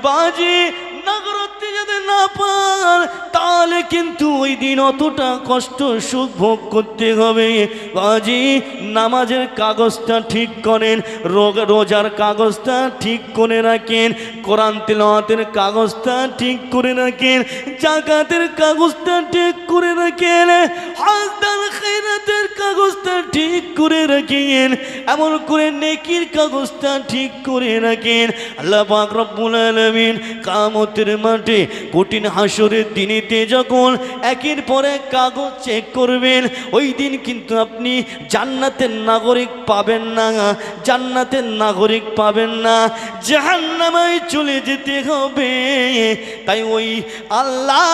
বাজি না করতে যদি না পার তাহলে কিন্তু ওই দিন অতটা কষ্ট সুখ ভোগ করতে হবে। বাজি নামাজের কাগজটা ঠিক করেন, রোজার কাগজটা ঠিক করে রাখেন, কোরআন তিলাওয়াতের কাগজটা ঠিক করে রাখেন, যাকাতের কাগজটা ঠিক করে রাখেন, হজ দান খায়রাতের কাগজটা ঠিক করে রাখেন, এমন করে নেকির কাগজটা ঠিক করে রাখেন। আল্লাহ পাক রব্বুল আলামিন কিয়ামতের মাঠে কঠিন হাসরের দিনেতে যখন একের পর এক কাগজ চেক করবেন, ওই দিন কিন্তু আপনি জান্নাতের নাগরিক পাবেন না, জান্নাতের নাগরিক পাবেন না, জাহান্নামে চলে যেতে হবে। তাই ওই আল্লাহ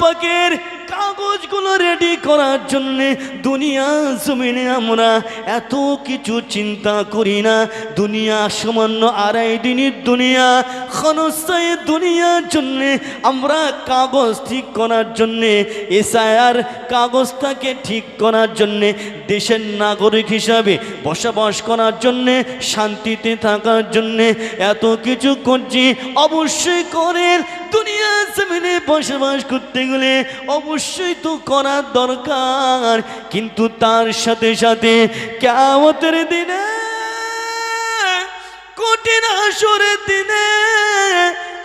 পাকের কাগজগুলো রেডি করার জন্যে দুনিয়া জমিনে আমরা এত কিছু চিন্তা করি না। দুনিয়া সামান্য 2.5 দিনের দুনিয়া, ক্ষণস্থায়ী দুনিয়ার জন্যে আমরা কাগজ ঠিক করার জন্যে, এসআইআর কাগজটাকে ঠিক করার জন্যে, দেশের নাগরিক হিসাবে বসবাস করার জন্যে, শান্তিতে থাকার জন্যে এত কিছু করছি। অবশ্যই করেন, দুনিয়া জমিনে বসবাস করতে গেলে অবশ্যই তো করার দরকার, কিন্তু তার সাথে সাথে কিয়ামতের দিনে, কঠিন হাসরের দিনে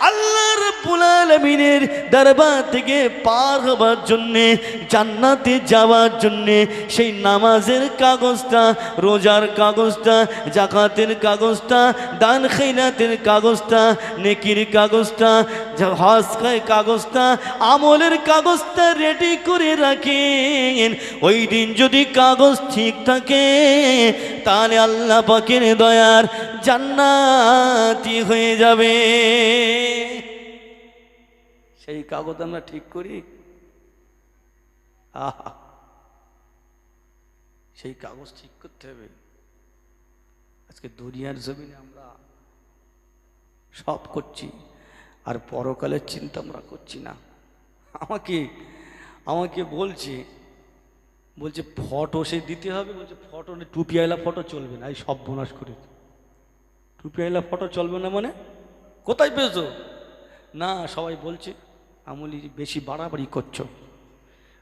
আল্লাহ রাব্বুল আলামিনের দরবার থেকে পার হবার জন্যে, জান্নাতে যাওয়ার জন্যে সেই নামাজের কাগজটা, রোজার কাগজটা, যাকাতের কাগজটা, দান খায়রাতের কাগজটা, নেকির কাগজটা, হজ কাগজটা, আমলের কাগজটা রেডি করে রাখেন। ওই দিন যদি কাগজ ঠিক থাকে তাহলে আল্লাহ পাকের দয়ার জান্নাতি হয়ে যাবে। সেই কাগজ আমরা ঠিক করি? আহা, সেই কাগজ ঠিক করতে হবে। আজকে দুনিয়ার জমিনে আমরা সব করছি আর পরকালের চিন্তা আমরা করছি না। আমাকে বলছে ফটো সে দিতে হবে, বলছে ফটো টুপিওয়ালা ফটো চলবে না। এই সব বোনাস করে, টুপিওয়ালা ফটো চলবে না মানে কোথায় পেয়েছো? না, সবাই বলছে আমলি বেশি বাড়াবাড়ি করছো,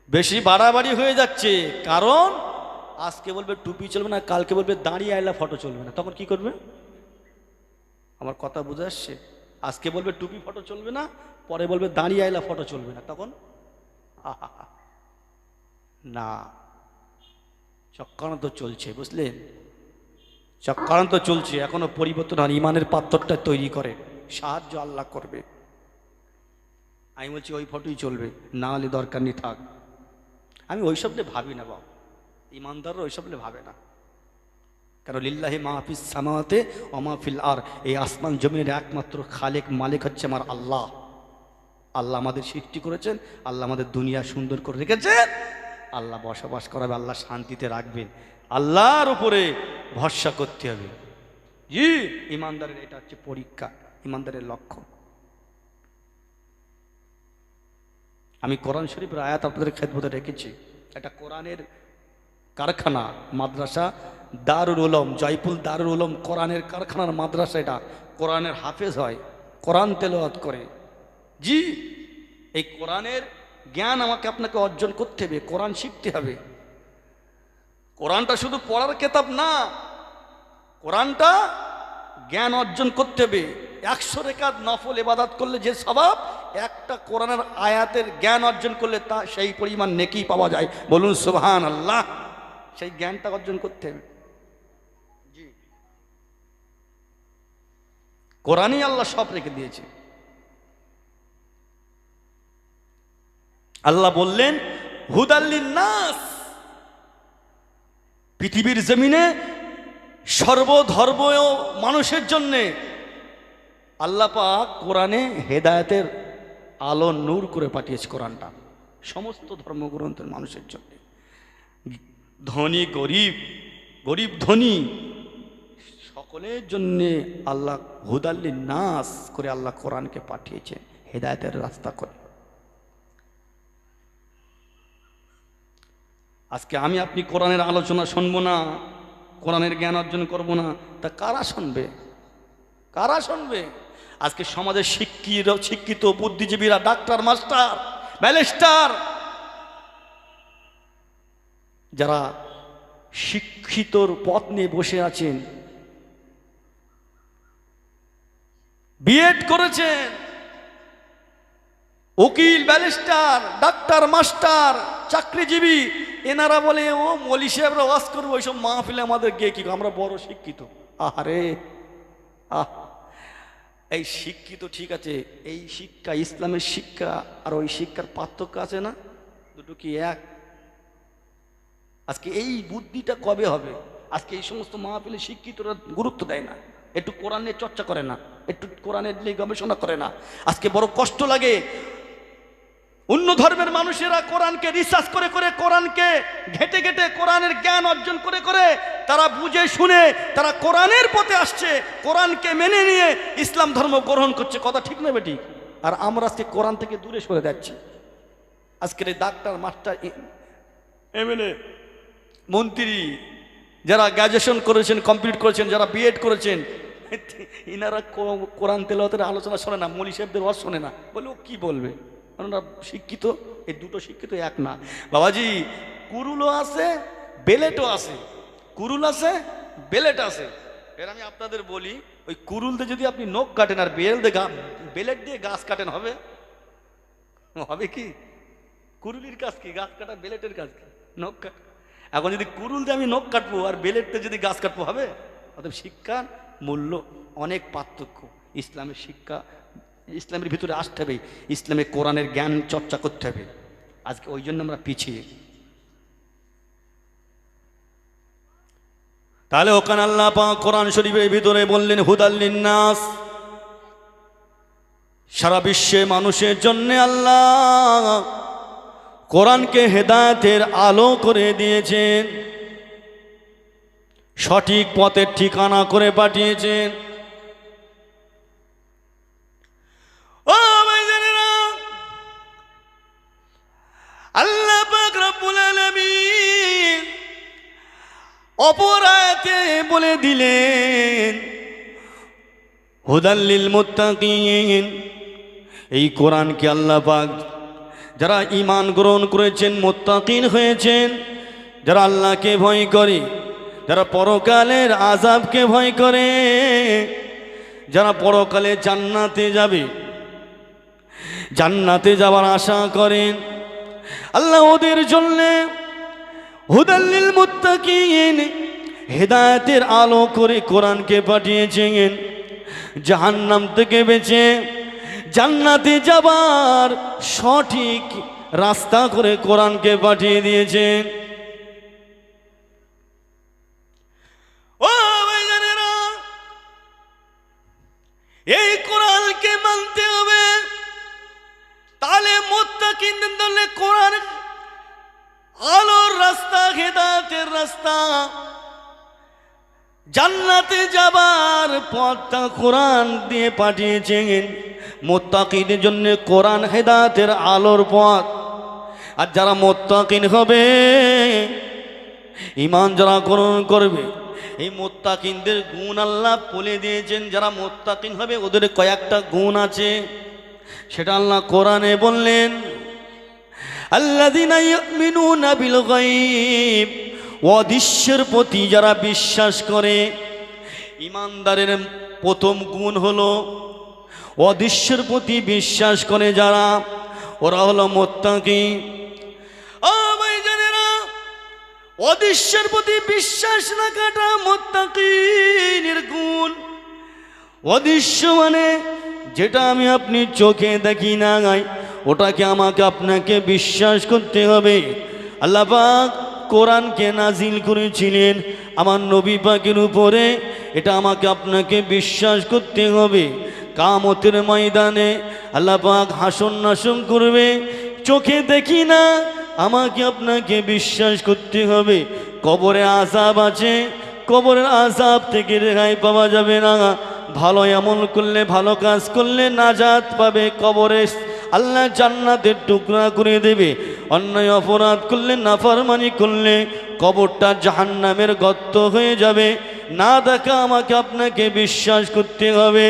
বেশি বাড়াবাড়ি হয়ে যাচ্ছে। কারণ আজকে বলবে টুপি চলবে না, কালকে বলবে দাঁড়িয়ে আইলা ফটো চলবে না, তখন কি করবে? আমার কথা বুঝে আসছে? আজকে বলবে টুপি ফটো চলবে না, পরে বলবে দাঁড়িয়ে আইলা ফটো চলবে না, তখন না, চক্রান্ত চলছে, বুঝলেন? চক্রান্ত চলছে, এখনো পরিবর্তন হয়। ইমানের পাথরটা তৈরি করে, সাহায্য আল্লাহ করবে। আমি বলছি ওই ফটোই চলবে, না হলে দরকার নেই, থাক। আমি ওইসব নিয়ে ভাবি না বাবা, ইমানদাররা ওইসব নিয়ে ভাবে না। কারণ লিল্লাহি মা ফিস সামাওয়াতি ওয়া মা ফিল আরদ, এই আসমান জমিনের একমাত্র খালেক মালিক হচ্ছে আমার আল্লাহ। আল্লাহ আমাদের সৃষ্টি করেছেন, আল্লাহ আমাদের দুনিয়া সুন্দর করে রেখেছেন, আল্লাহ বসবাস করাবে, আল্লাহ শান্তিতে রাখবেন। আল্লাহর উপরে ভরসা করতে হবে। জি, ইমানদারের এটা হচ্ছে পরীক্ষা, ইমানদারের লক্ষ্য। আমি কোরআন শরীফের আয়াত আপনাদের খেদমতে রেখেছি। এটা কোরআনের কারখানা, মাদ্রাসা দারুল উলুম, জয়পুর দারুল উলুম কোরআনের কারখানার মাদ্রাসা। এটা কোরআনের হাফেজ হয়, কোরআন তেলাওয়াত করে। জি, এই কোরআনের জ্ঞান আমাকে আপনাকে অর্জন করতে হবে, কোরআন শিখতে হবে। কোরআনটা শুধু পড়ার কিতাব না, কোরআনটা জ্ঞান অর্জন করতে হবে। 100 রাকাত নফল ইবাদত করলে যে সওয়াব, একটা কোরআনের আয়াতের জ্ঞান অর্জন করলে তা সেই পরিমাণ নেকি পাওয়া যায়। বলুন সুবহানাল্লাহ। সেই জ্ঞানটা অর্জন করতে হবে। জি, কোরআনই আল্লাহ সব রেখে দিয়েছে। আল্লাহ বললেন হুদাল্লিন নাস, পৃথিবীর জমিনে সর্বধর্মীয় মানুষের জন্যে আল্লাহ পাক কোরআনে হেদায়েতের আলো নূর করে পাঠিয়েছে। কোরআনটা সমস্ত ধর্মগ্রন্থের মানুষের জন্য, ধনী গরিব, গরিব ধনী সকলের জন্যে আল্লাহ হুদাল্লিন নাস করে আল্লাহ কোরআনকে পাঠিয়েছে হেদায়েতের রাস্তা করে। আজকে আমি আপনি কোরআনের আলোচনা শুনবো না, কোরআনের জ্ঞান অর্জন করব না, তা কারা শুনবে? কারা শুনবে? আজকে সমাজের শিক্ষিত বুদ্ধিজীবীরা, ডাক্তার, মাস্টার, ব্যারিস্টার, যারা শিক্ষিতর পথ নিয়ে বসে আছেন, বিএড করেছেন, উকিল, ব্যারিস্টার, ডাক্তার, মাস্টার, চাকরিজীবী, এনারা বলে ও মৌলী সাহেবরা ওয়াজ করবো, ওইসব মাহফিলে আমাদের গিয়ে কি, আমরা বড় শিক্ষিত। আরে এই শিক্ষিত ঠিক আছে, এই শিক্ষা, ইসলামের শিক্ষা আর ওই শিক্ষার পার্থক্য আছে না? দুটো কি এক? আজকে এই বুদ্ধিটা কবে হবে? আজকে এই সমস্ত মাহফিলে শিক্ষিতরা গুরুত্ব দেয় না, একটু কোরআনের চর্চা করে না, একটু কোরআনের নিয়ে গবেষণা করে না। আজকে বড় কষ্ট লাগে, অন্য ধর্মের মানুষেরা কোরআনকে রিসার্চ করে করে, কোরআনকে ঘেটে ঘেটে, কোরআনের জ্ঞান অর্জন করে করে তারা বুঝে শুনে তারা কোরআনের পথে আসছে, কোরআনকে মেনে নিয়ে ইসলাম ধর্ম গ্রহণ করছে। কথা ঠিক না বেটি? আর আমরা আজকে কোরআন থেকে দূরে সরে যাচ্ছি। আজকের এই ডাক্তার, মাস্টার, এমএলএ, মন্ত্রী, যারা গ্র্যাজুয়েশন করেছেন, কমপ্লিট করেছেন, যারা বিএড করেছেন, ইনারা কোরআন তেলাওয়াতের আলোচনা শোনে না, মৌলী সাহেবদের ওয়াজ শোনে না, বলে ও কি বলবে? ওনারা শিক্ষিত, এই দুটো শিক্ষিত এক না বাবাজি। কুরুলও আছে, বেলেটও আছে, কুরুল আছে, বেলেট আছে। এর আমি আপনাদের বলি, ওই কুরুল দিয়ে যদি আপনি নখ কাটেন আর বেলেট দিয়ে গাছ কাটেন, হবে? হবে কি? কুরুলির কাজ কি? গাছ কাটা। বেলেটের কাজ কি? নখ কাটা। এখন যদি কুরুল দিয়ে আমি নখ কাটবো আর বেলেট দিয়ে যদি গাছ কাটবো, হবে? অতএব শিক্ষার মূল্য অনেক পার্থক্য। ইসলামের শিক্ষা, ইসলামের ভিতরে আসতে হবে, ইসলামে কোরআনের জ্ঞান চর্চা করতে হবে। আজকে ওই জন্য আমরা পিছিয়ে। তাহলে ওখানে আল্লাহ পাক কোরআন শরীফের ভিতরে বললেন হুদাল লিন্নাস, সারা বিশ্বে মানুষের জন্য আল্লাহ কোরআনকে হেদায়েতের আলো করে দিয়েছেন, সঠিক পথের ঠিকানা করে পাঠিয়েছেন। ও ভাইজানেরা, আল্লাহ পাক রব্বুল আলামিন অপর আয়াতে বলে দিলেন হুদাল লিল মুত্তাকিন। এই কোরআনকে আল্লাহ পাক যারা ঈমান গ্রহণ করেছেন, মুত্তাকিন হয়েছেন, যারা আল্লাহকে ভয় করে, যারা পরকালের আযাবকে ভয় করে, যারা পরকালে জান্নাতে যাবে, জান্নাতে যাওয়ার আশা করেন, আল্লাহ ওদের জন্য হুদাল লিল মুত্তাকিন, হেদায়েতের আলো করে কোরআনকে পাঠিয়েছেন। জাহান্নাম থেকে বেঁচে জান্নাতে যাবার সঠিক রাস্তা করে কোরআনকে পাঠিয়ে দিয়েছেন। ও ভাইজানেরা, এই কোরআনকে মানতে হবে। তাহলে মুত্তাকিনদের জন্য কোরআন আলোর রাস্তা, হেদায়েতের রাস্তা, জান্নাতে যাবার পথটা কোরআন দিয়ে পাঠিয়েছেন। মুত্তাকিনদের জন্য কোরআন হেদায়েতের আলোর পথ। আর যারা মুত্তাকিন হবে, ঈমান যারা গ্রহণ করবে, এই মুত্তাকিনদের গুণ আল্লাহ বলে দিয়েছেন। যারা মুত্তাকিন হবে ওদের কয়েকটা গুণ আছে, সেটা আল্লাহ কোরআনে বললেন। আল্লাযীনা ইউমিনুনা বিল গায়ব, অদৃশ্যের প্রতি যারা বিশ্বাস করে। ঈমানদারের প্রথম গুণ হলো অদৃশ্যের প্রতি বিশ্বাস করে যারা, ওরা হলো মুত্তাকি। ও ভাইজানেরা, অদৃশ্যের প্রতি বিশ্বাস রাখাটা মুত্তাকিনের গুণ। অদৃশ্য মানে যেটা আমি আপনি চোখে দেখি না, ওটাকে আমাকে আপনাকে বিশ্বাস করতে হবে। আল্লাহ পাক কোরআনকে নাজিল করেছিলেন আমার নবী পাকের উপরে, এটা আমাকে আপনাকে বিশ্বাস করতে হবে। কিয়ামতের ময়দানে আল্লাহ পাক হাসর নাসর করবে, চোখে দেখি না, আমাকে আপনাকে বিশ্বাস করতে হবে। কবরে আযাব আছে, কবরের আযাব থেকে রেহাই পাওয়া যাবে না। ভালো আমল করলে, ভালো কাজ করলে নাজাত পাবে, কবরে আল্লাহ জান্নাতের টুকরা করে দেবে। অন্যায় অপরাধ করলে, নাফরমানি করলে কবরটা জাহান্নামের গর্ত হয়ে যাবে। না দেখা আমাকে আপনাকে বিশ্বাস করতে হবে।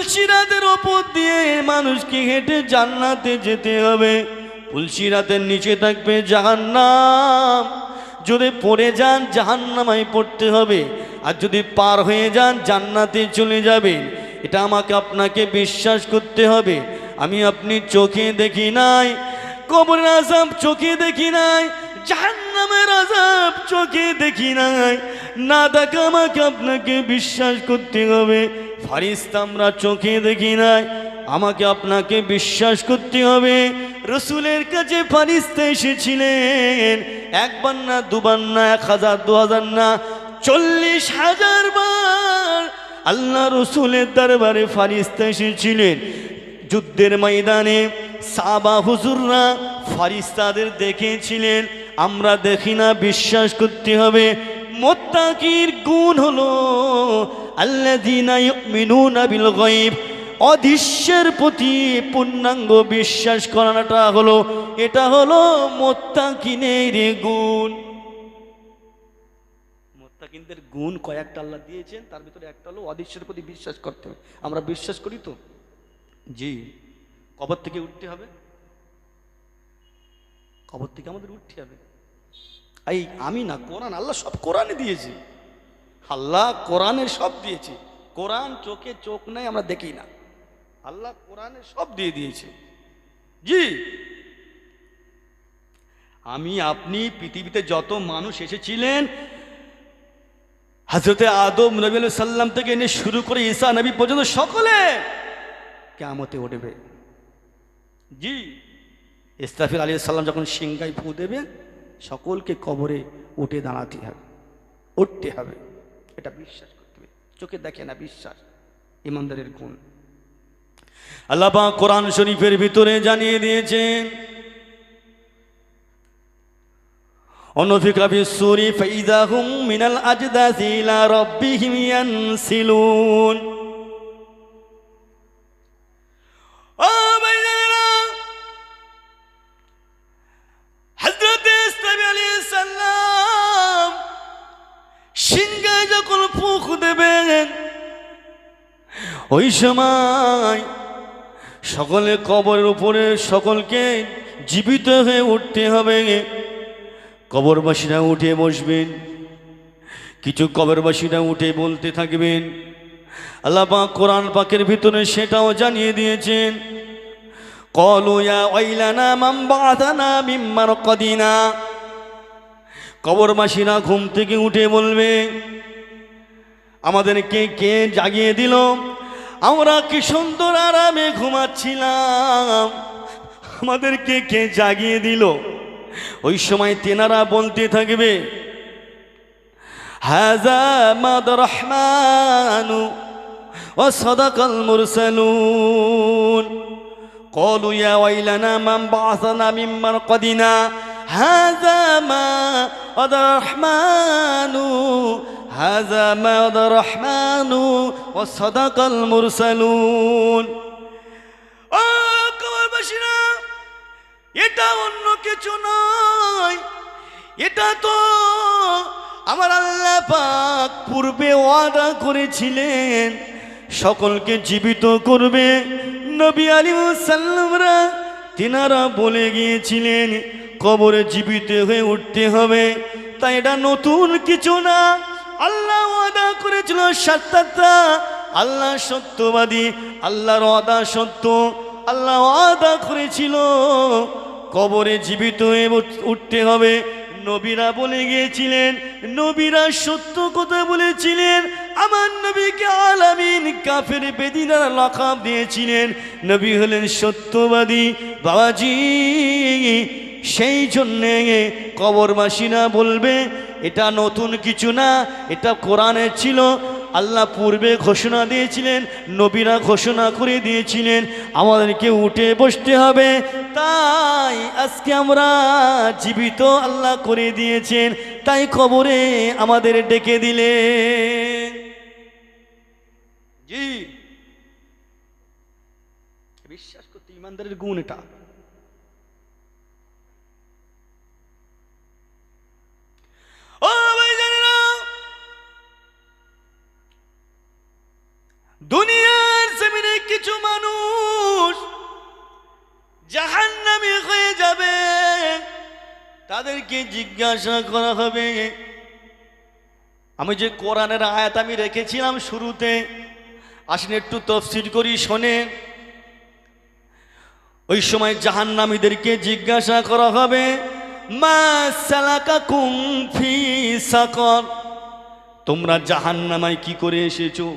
পুলসিরাতের ওপর দিয়ে মানুষকে হেঁটে জান্নাতে যেতে হবে। পুলসিরাতের নিচে থাকবে জাহান্নাম। যদি পড়ে যান জাহান্নামায় পড়তে হবে, আর যদি পার হয়ে যান জান্নাতে চলে যাবেন। এটা আমাকে আপনাকে বিশ্বাস করতে হবে। আমি আপনি চোখে দেখি নাই, কবরের আযাব চোখে দেখি নাই, জাহান্নামের আযাব চোখে দেখি নাই, না দেখা আমাকে আপনাকে বিশ্বাস করতে হবে। ফারিস্তা আমরা চোখে দেখি নাই, আমাকে আপনাকে বিশ্বাস করতে হবে। রসুলের কাছে ফারিস্তা এসেছিলেন, একবার না, দুবার না, 1000 2000 না, 40,000 বার আল্লাহ রসুলের দরবারে ফারিস্তা এসেছিলেন। যুদ্ধের ময়দানে সাহাবা হুজুররা ফারিস্তাদের দেখেছিলেন, আমরা দেখি না, বিশ্বাস করতে হবে। মুত্তাকির গুণ হলো আল্লাযীনা ইউমিনুনা বিল গায়ব, অদৃশ্যের প্রতি পূর্ণাঙ্গ বিশ্বাস করাটা হলো, এটা হলো মুত্তাকিনের গুণ। মুত্তাকিনদের গুণ কয়েকটা আল্লাহ দিয়েছেন, তার ভিতরে একটা হলো অদৃশ্যের প্রতি বিশ্বাস করতে হবে। আমরা বিশ্বাস করি তো? জি। কবর থেকে উঠতে হবে, কবর থেকে আমাদের উঠতে হবে। এই আমি না, কোরআন, আল্লাহ সব কোরআনে দিয়েছে, আল্লাহ কোরআনে সব দিয়েছে। কোরআন চোখে চোখ নাই, আমরা দেখি না, আল্লাহ কোরআনে সব দিয়ে দিয়েছে। জি। আমি আপনি পৃথিবীতে যত মানুষ এসেছিলেন, হযরতে আদম নবী আলাইহিস সালাম থেকে এনে শুরু করে ঈসা নবী পর্যন্ত সকলে কিয়ামতে উঠবে। জি। ইসরাফিল আলাইহিস সালাম যখন সিংহায় ফু দেবেন, সকলকে কবরে উঠে দাঁড়াতে হবে, উঠতে হবে। এটা বিশ্বাস করতে হবে, চোখে দেখে না, বিশ্বাস ঈমানদারের গুণ। আল্লাহ পাক কোরআন শরীফের ভিতরে জানিয়ে দিয়েছেন, অনুফিকা ফিস-সূরি ফাইযা হুম মিনাল আজদাসি ইলা রাব্বিহিম ইয়ানসিলুন। ও ভাইজানেরা, হযরত ইসরাফিল আলাইহিস সালাম সিংহায় যখন ফুঁক দেবেন, ওই সময় সকলে কবরের উপরে সকলকে জীবিত হয়ে উঠতে হবে। কবরবাসীরা উঠে বসবেন, কিছু কবরবাসীরা উঠে বলতে থাকবেন। আল্লাহ পাক কোরআন পাকের ভিতরে সেটাও জানিয়ে দিয়েছেন, ক্বালু ইয়া ওয়াইলানা মান বা'আথানা মিন মারকাদিনা। কবরবাসীরা ঘুম থেকে উঠে বলবে, আমাদেরকে কে জাগিয়ে দিল? আমরা কি সুন্দর আরামে ঘুমাচ্ছিলাম, আমাদেরকে কে জাগিয়ে দিল? ওই সময় তেনারা বলতে থাকবে, হাযা মা'দ রহমানু ওয়া সাদাকাল মুরসালুন। ক্বালু ইয়া ওয়াইলানা মান বা'আথানা মিন মারকাদিনা হাযা মা'দ রহমানু হাযা মা'দ রহমানু ওয়া সাদাকাল মুরসালুন। ও কবরবাসীরা, এটা অন্য কিছু নয়, এটা তো আমার আল্লাহ পাক পূর্বে ওয়াদা করেছিলেন সকলকে জীবিত করবে। নবী আলাইহিস সালামরা তিনারা বলে গিয়েছিলেন কবরে জীবিত হয়ে উঠতে হবে। তাই এটা নতুন কিছু না, আল্লাহ ওয়াদা করেছিল সত্যতা। আল্লাহ সত্যবাদী, আল্লাহর ওয়াদা সত্য। আল্লাহ ওয়াদা করেছিল কবরে জীবিত হয়ে উঠতে হবে। নবীরা বলে গিয়েছিলেন, নবীরা সত্য কথা বলেছিলেন। আমার নবীকে আলামিন কাফের বেদিনারা লাকাব দিয়েছিলেন, নবী হলেন সত্যবাদী। বাবাজি, সেই জন্যে কবরবাসীরা বলবে এটা নতুন কিছু না, এটা কোরআনে ছিল। আল্লাহ পূর্বে ঘোষণা দিয়েছিলেন, নবীরা ঘোষণা করে দিয়েছিলেন আমাদেরকে উঠে বসতে হবে। তাই আজকে আমরা জীবিত আল্লাহ করে দিয়েছেন, তাই কবরে আমাদের ডেকে দিলেন। জি, বিশ্বাস করতে ঈমানদারের গুণ এটা। ও ভাইজানেরা, দুনিয়ার জমিনে তাদেরকে জিজ্ঞাসা করা হবে। আমি যে কোরআনের আয়াত আমি রেখেছিলাম শুরুতে, আসেন একটু তাফসীর করি শোনেন। ওই সময় জাহান্নামীদেরকে জিজ্ঞাসা করা হবে, মা সালাকাকুম ফি সাকর, তোমরা জাহান্নামায় কি করে এসেছো?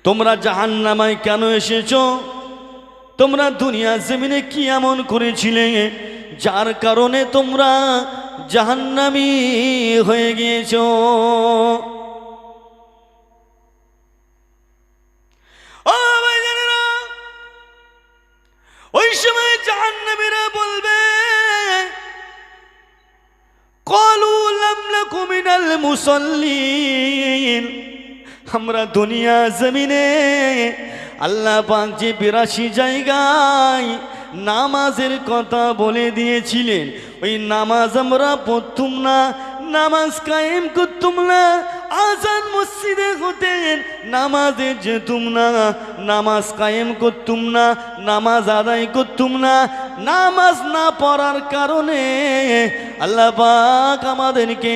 তোমরা জাহান্নামায় কেন এসেছো? তোমরা দুনিয়া জমিনে কি এমন করেছিলে যার কারণে তোমরা জাহান্নামী হয়ে গিয়েছো? ও ভাইজানেরা, ওই সময় জাহান্নামীরা বলবে, ক্বালু লাম নাকু মিনাল মুসাল্লিন, আমরা দুনিয়া জমিনে আল্লাহ পাক যে 82 জায়গায় নামাজের কথা বলে দিয়েছিলেন, ওই নামাজ আমরা পড়তুম না, নামাজ কায়েম করতুম না, আজান মসজিদে হতেন নামাজে যেতুম না, নামাজ কায়েম করতুম না, নামাজ আদায় করতুম না। নামাজ না পড়ার কারণে আল্লাহ পাক আমাদেরকে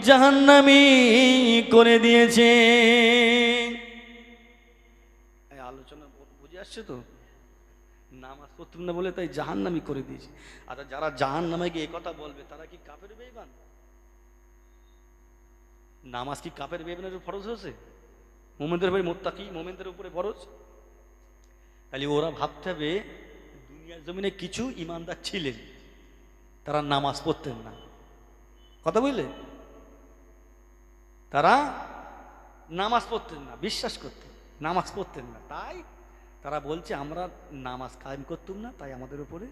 জাহান্নামী করে দিয়েছে। আলোচনা বুঝে আসছে তো? নামাজ পড়তুম না বলে তাই জাহান্নামী করে দিয়েছে। আচ্ছা, যারা জাহান্নামে গিয়ে কথা বলবে তারা কি কাফের বেঈমান? নামাজ কি কাফের বেঈমানের উপর ফরজ হয়েছে? মুমিনদের উপরে, মুত্তাকি মুমিনদের উপরে ফরজ। তাহলে ওরা ভাবতে হবে দুনিয়ার জমিনে কিছু ইমানদার ছিলেন, তারা নামাজ পড়তেন না। কথা বুঝলে? তারা নামাজ পড়তেন না, বিশ্বাস করতেন, নামাজ পড়তেন না, তাই তারা বলছে আমরা নামাজ কায়েম করতুম না, তাই আমাদের উপরে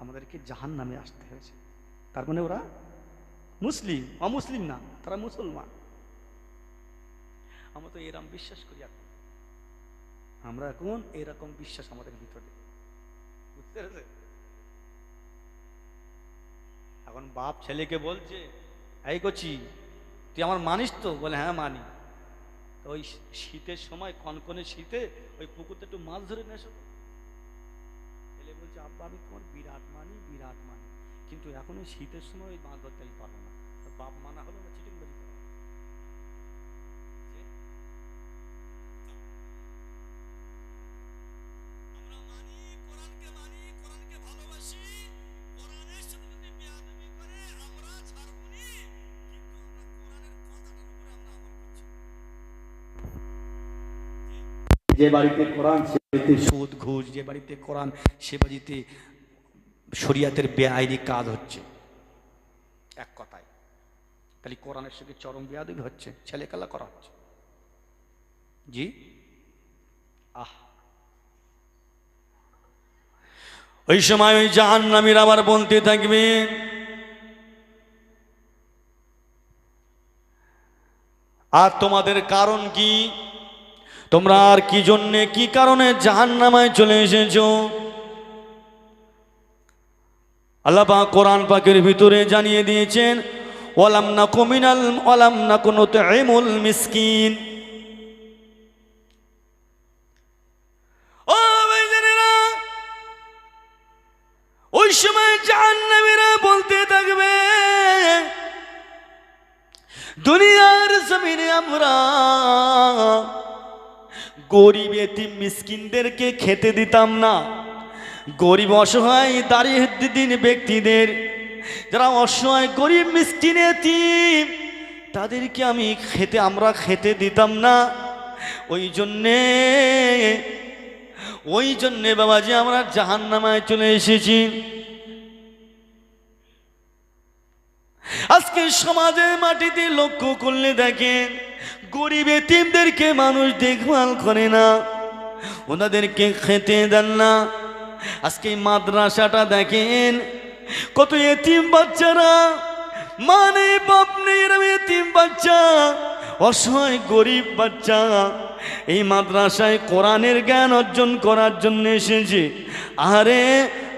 আমাদেরকে জাহান্নামে আসতে হয়েছে। তার মানে ওরা মুসলিম, অমুসলিম না, তারা মুসলমান। আমরা তো এরকম বিশ্বাস করি এখন, আমরা এখন এরকম বিশ্বাস আমাদের ভিতরে, বুঝতে পেরেছে? এখন বাপ ছেলেকে বলছে, এই করছি তুই আমার মানিস তো? বলে হ্যাঁ মানি। তো ওই শীতের সময়, কনকনে শীতে ওই পুকুরতে একটু মাছ ধরে নেছো। ছেলে বলছে, আব্বা আমি তোমার বিরাট মানি, বিরাট মানি, কিন্তু এখন ওই শীতের সময় ওই মাছ ধরতে আমি পারবো না। বাপ মানা হলো না, চিটিং বাজি করা। আমরা মানি, কোরআনকে মানি, কোরআনকে ভালোবাসি, কোরআনের সাথে যদি বেয়াদবি করে আমরা ছাড়বো না, কিন্তু আমরা কোরআনের কথাটার উপরে আমরা আমল করছি। যে বাড়িতে কোরআন সে বাড়িতে সুদ ঘুষ, যে বাড়িতে কোরআন সে বাড়িতে শরিয়াতের বেআইনি কাজ হচ্ছে, এক কথায়। তাহলে কোরআনের সঙ্গে চরম বেয়াদবি হচ্ছে, ছেলেখেলা করা হচ্ছে। জি ওই সময় ওই জাহান্নামীর আবার বলতে থাকবে, আর তোমাদের কারণ কি? তোমরা আর কি জন্যে, কি কারণে জাহান্নামায় চলে এসেছো? আল্লাহ পাক কোরআন পাকের ভিতরে জানিয়ে দিয়েছেন, ওয়ালাম নাকু মিনাল ওয়ালাম নাকু নুতঈমুল মিসকিন। ও ভাইজানেরা, ওই সময় জাহান্নামীরা বলতে থাকবে, দুনিয়ার জমিনে আমরা গরিব এতিম মিসকিনদেরকে খেতে দিতাম না। গরিব অসহায় দাঁড়িয়ে দিন ব্যক্তিদের, যারা অসহায় গরিব মিসকিন এতিম, তাদেরকে আমরা খেতে দিতাম না। ওই জন্যে বাবাজি আমরা জাহান্নামায় চলে এসেছি। আজকে সমাজের মাটিতে লক্ষ্য করলে দেখেন, গরিব এতিমদেরকে মানুষ দেখভাল করে না, ওনাদেরকে খেতে দেন না। আজকে মাদ্রাসাটা দেখেন, কত এতিম বাচ্চারা, মানে বাপ নেই, এরম এতিম বাচ্চা, অসহায় গরিব বাচ্চা এই মাদ্রাসায় কোরআনের জ্ঞান অর্জন করার জন্য এসেছে। আরে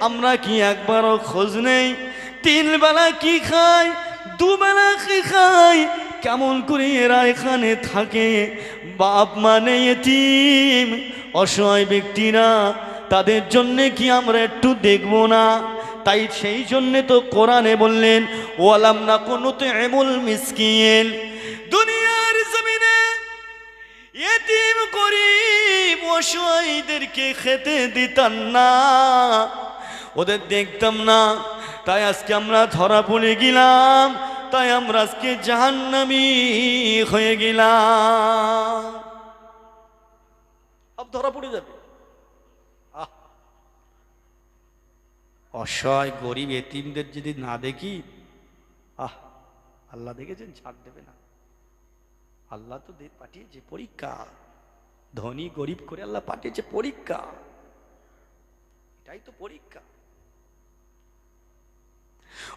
আমরা কি একবারও খোঁজ নেই 3 বেলা কি খায়, 2 বেলা কি খায়, কেমন করে এরা এখানে থাকে? বাপ মানে এতিম অসহায় ব্যক্তিরা, তাদের জন্যে কি আমরা একটু দেখবো না? তাই সেই জন্যে তো কোরআনে বললেন ওয়ালাম নাকুন নুতইমুল মিসকিন। দুনিয়ার জমিনে ইতিম গরীব অসহায়দেরকে খেতে দিতাম না, ওদের দেখতাম না, তাই আজকে আমরা ধরা পড়ে গেলাম, তাই আমরা আজকে জাহান্নামী হয়ে গেলাম। আব ধরা পড়ে যাবে। অসহায় গরিব এতিমদের যদি না দেখি, আল্লাহ দেখেছেন ছাড় দেবে না। আল্লাহ তো পাঠিয়েছে পরীক্ষা, ধনী গরিব করে আল্লাহ পাঠিয়েছে পরীক্ষা, এটাই তো পরীক্ষা।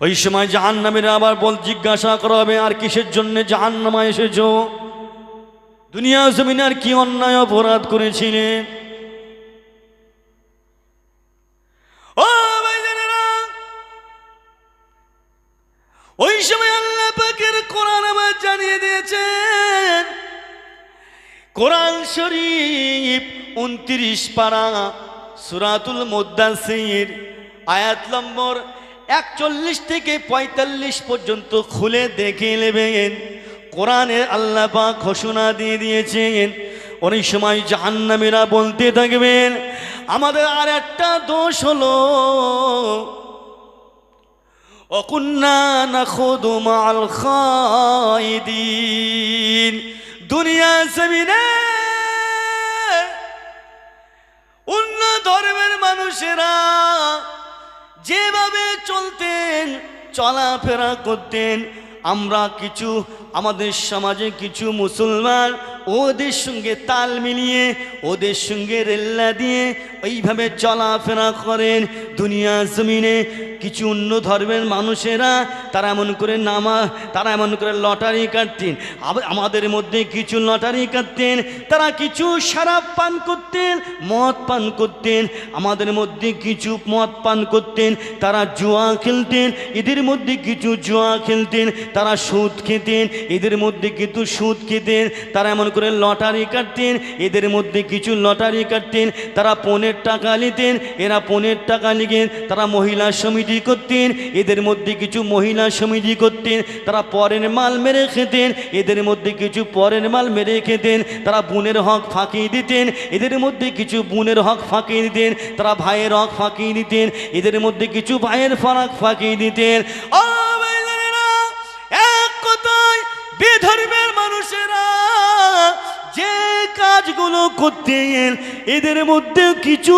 ওই সময় জাহান্নামীরা আবার জিজ্ঞাসা করা হবে আর কিসের জন্য জাহান্নামে এসেছো, দুনিয়া জমিনে আর কি অন্যায় অপরাধ করেছিলেন। ও ভাইজানেরা, ওই সময় আল্লাহ পাকের কোরআন আবার জানিয়ে দিয়েছেন, কোরআন শরীফ 29 পারা সূরাতুল মুদ্দাসির আয়াত নম্বর 41 থেকে 45 পর্যন্ত খুলে দেখে নেবেন। কোরআনে আল্লাহ পাক ঘোষণা দিয়ে দিয়েছেন, অনেক সময় জাহান্নামীরা বলতে থাকবেন আমাদের আর একটা দোষ হলো অকুন্না নাখুদু মাল খায়দিন। দুনিয়া জমিনে অন্য ধর্মের মানুষেরা যেভাবে চলতেন চলাফেরা করতেন, আমরা কিছু আমাদের সমাজে কিছু মুসলমান ওদের সঙ্গে তাল মিলিয়ে ওদের সঙ্গে রেল্লা দিয়ে ওইভাবে চলাফেরা করেন। দুনিয়া জমিনে কিছু অন্য ধর্মের মানুষেরা তারা এমন করে লটারি কাটতেন, আমাদের মধ্যে কিছু লটারি কাটতেন, তারা কিছু শরাব পান করতেন, মদ পান করতেন, আমাদের মধ্যে কিছু মদ পান করতেন, তারা জুয়া খেলতেন, এদের মধ্যে কিছু জুয়া খেলতেন, তারা সুদ খেতেন, এদের মধ্যে কিছু সুদ খেতেন, তারা এমন করে লটারি কাটতেন, এদের মধ্যে কিছু লটারি কাটতেন, তারা পনের টাকা নিতেন, এরা পনের টাকা নিতেন, তারা মহিলা সমিতি করতেন, এদের মধ্যে কিছু মহিলা সমিতি করতেন, তারা পরের মাল মেরে খেতেন, এদের মধ্যে কিছু পরের মাল মেরে খেতেন, তারা বোনের হক ফাঁকি দিতেন, এদের মধ্যে কিছু বোনের হক ফাঁকি দিতেন, তারা ভাইয়ের হক ফাঁকি দিতেন, এদের মধ্যে কিছু ভাইয়ের ফারাক ফাঁকি দিতেন। এক কথায় বেধর্মের মানুষেরা যে কাজগুলো করতেন এদের মধ্যে কিছু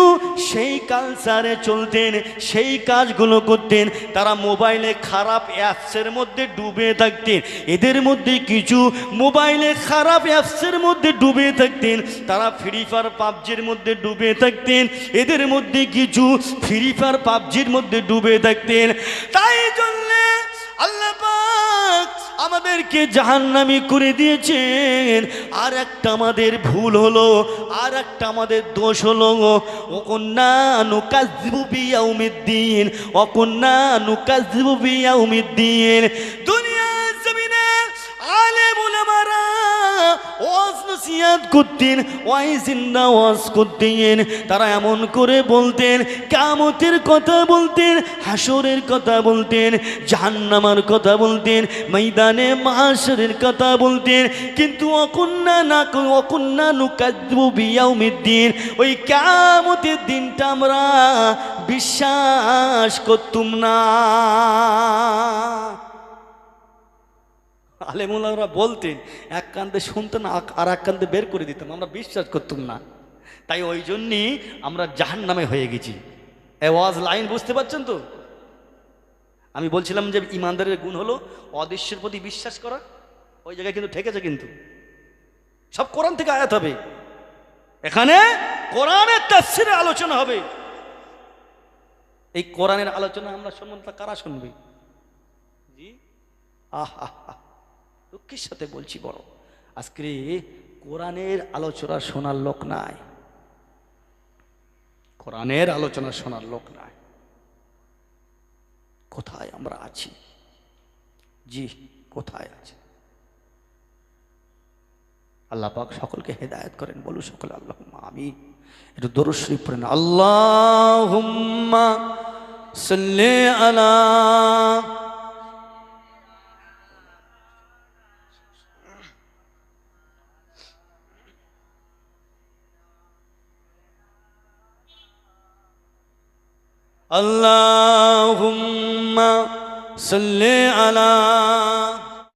সেই কালচারে চলতেন, সেই কাজগুলো করতেন, তারা মোবাইলে খারাপ অ্যাপসের মধ্যে ডুবে থাকতেন, এদের মধ্যে কিছু মোবাইলে খারাপ অ্যাপসের মধ্যে ডুবে থাকতেন, তারা ফ্রি ফায়ার পাবজির মধ্যে ডুবে থাকতেন, এদের মধ্যে কিছু ফ্রি ফায়ার পাবজির মধ্যে ডুবে থাকতেন। তাই জন্যে আল্লাহ পাক আমাদেরকে জাহান্নামী করে দিয়েছেন। আর একটা আমাদের ভুল হলো, আর একটা আমাদের দোষ হলো ওকুন্না নুকাযযিবু বিয়াউমিদ্দিন, ওকুন্না নুকাযযিবু বিয়াউমিদ্দিন। দুনিয়ার জমিনে আলেম উলামারা ওয়াজ নসিহত করতেন, ওয়াইজিন্দা ওয়াজ করতেন, তারা এমন করে বলতেন, কিয়ামতের কথা বলতেন, হাসরের কথা বলতেন, জাহান্নামের কথা বলতেন, ময়দানে মাহশরের কথা বলতেন, কিন্তু ওকুন্না নুকাযযিবু বিয়াউমিদ্দিন, ওই কিয়ামতের দিনটা আমরা বিশ্বাস করতাম না। আলেমুলারা বলতেন, এক কান্দে শুনতেন আর এক কান্দে বের করে দিতাম, আমরা বিশ্বাস করতাম না। তাই ওই জন্যই আমরা জাহান্নামে হয়ে গেছি। ওয়াজ লাইন বুঝতে পারছেন তো? আমি বলছিলাম যে ইমানদারের গুণ হলো অদৃশ্যের প্রতি বিশ্বাস করা, ওই জায়গায় কিন্তু ঠেকেছে। কিন্তু সব কোরআন থেকে আয়াত হবে, এখানে কোরআনের তাফসীরের আলোচনা হবে। এই কোরআনের আলোচনা আমরা শুনবো, কারা শুনবে? জি দুঃখের সাথে বলছি, বড় আজকে কোরআনের আলোচনা শোনার লোক নাই, কোরআনের আলোচনা শোনার লোক নাই। কোথায় আমরা আছি? জি কোথায় আছি? আল্লাহ পাক সকলকে হেদায়েত করেন, বলু সকলে আল্লাহুম্মা আমিন। একটু দরুদ শরীফ পড়েন, আল্লাহুম্মা সাল্লি আলা আল্লাহুম্মা সাল্লি আলা